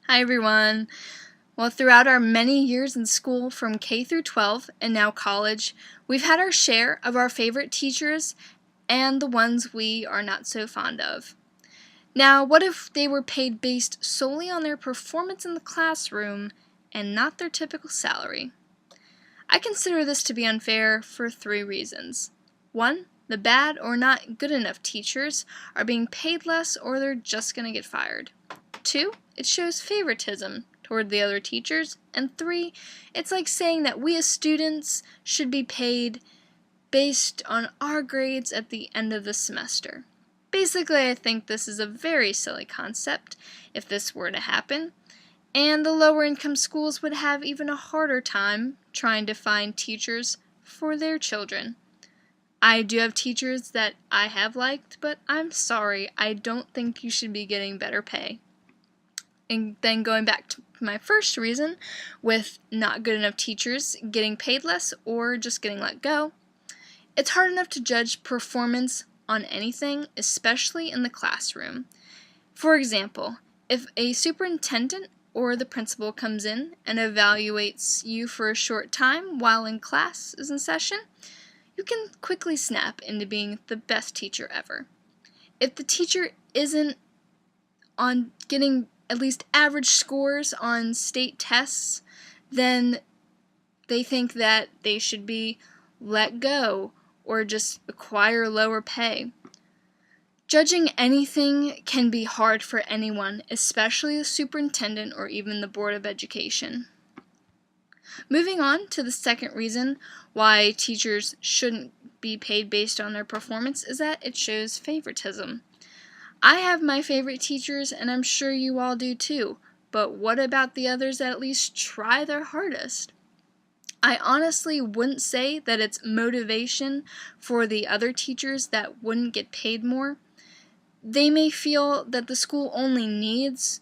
Hi everyone. Well, throughout our many years in school from K through 12 and now college, we've had our share of our favorite teachers and the ones we are not so fond of. Now, what if they were paid based solely on their performance in the classroom and not their typical salary? I consider this to be unfair for 3 reasons. 1. The bad or not good enough teachers are being paid less or they're just going to get fired. 2. It shows favoritism toward the other teachers. And 3. It's like saying that we as students should be paid based on our grades at the end of the semester. Basically, I think this is a very silly concept if this were to happen, and the lower income schools would have even a harder time trying to find teachers for their children. I do have teachers that I have liked, but I'm sorry, I don't think you should be getting better pay. And then going back to my first reason, with not good enough teachers getting paid less or just getting let go, it's hard enough to judge performance on anything, especially in the classroom. For example, if a superintendent or the principal comes in and evaluates you for a short time while class is in session, you can quickly snap into being the best teacher ever. If the teacher isn't on getting at least average scores on state tests, then they think that they should be let go or just acquire lower pay. Judging anything can be hard for anyone, especially the superintendent or even the Board of Education. Moving on to the second reason why teachers shouldn't be paid based on their performance is that it shows favoritism. I have my favorite teachers, and I'm sure you all do too, but what about the others that at least try their hardest? I honestly wouldn't say that it's motivation for the other teachers that wouldn't get paid more. They may feel that the school only needs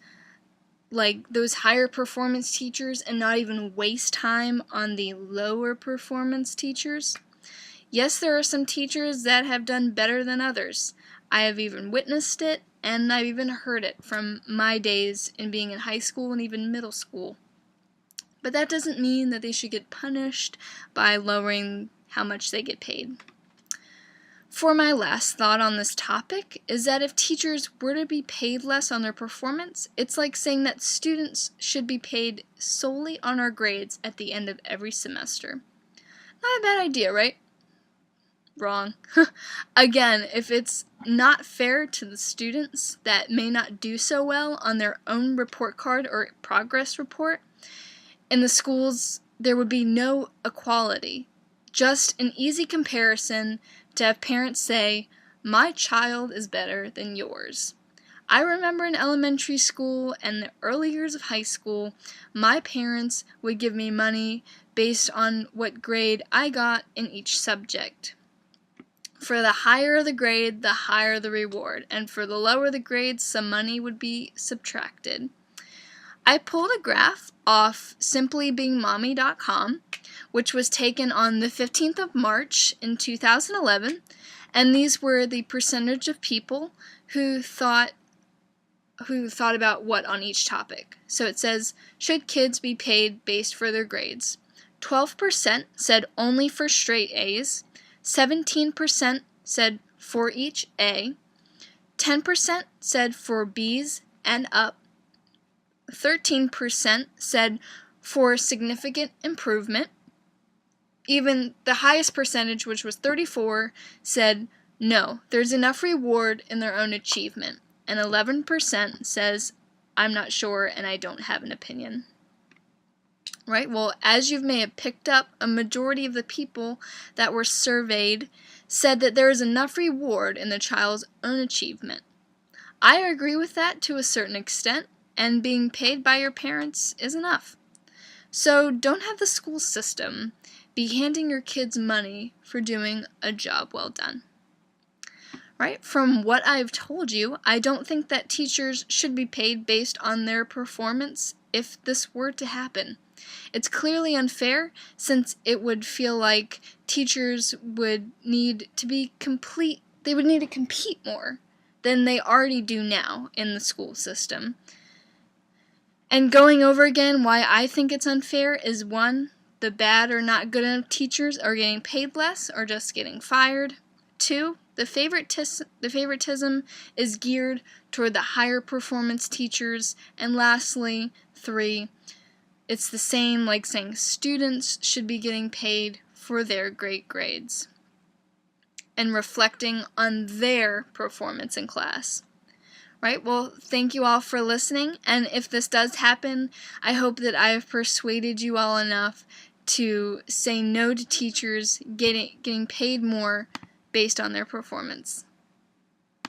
those higher performance teachers and not even waste time on the lower performance teachers. Yes, there are some teachers that have done better than others. I have even witnessed it, and I've even heard it from my days in being in high school and even middle school. But that doesn't mean that they should get punished by lowering how much they get paid. For my last thought on this topic is that if teachers were to be paid less on their performance, it's like saying that students should be paid solely on our grades at the end of every semester. Not a bad idea, right? Wrong. Again, if it's not fair to the students that may not do so well on their own report card or progress report, in the schools there would be no equality, just an easy comparison to have parents say, "My child is better than yours." I remember in elementary school and the early years of high school, my parents would give me money based on what grade I got in each subject. For the higher the grade, the higher the reward, and for the lower the grade, some money would be subtracted. I pulled a graph off simplybeingmommy.com, which was taken on the 15th of March in 2011, and these were the percentage of people who thought about what on each topic. So it says, should kids be paid based for their grades? 12% said only for straight A's, 17% said for each A, 10% said for B's and up, 13% said for significant improvement. Even the highest percentage, which was 34%, said no, there's enough reward in their own achievement. And 11% says, I'm not sure and I don't have an opinion. Right? Well, as you may have picked up, a majority of the people that were surveyed said that there is enough reward in the child's own achievement. I agree with that to a certain extent, and being paid by your parents is enough. So don't have the school system be handing your kids money for doing a job well done. Right? From what I've told you, I don't think that teachers should be paid based on their performance if this were to happen. It's clearly unfair, since it would feel like teachers would need to compete more than they already do now in the school system. And going over again why I think it's unfair is 1, the bad or not good enough teachers are getting paid less or just getting fired. 2, the favoritism is geared toward the higher performance teachers. And lastly, 3, it's the same like saying students should be getting paid for their great grades and reflecting on their performance in class. Right? Well, thank you all for listening, and if this does happen, I hope that I have persuaded you all enough to say no to teachers getting paid more based on their performance.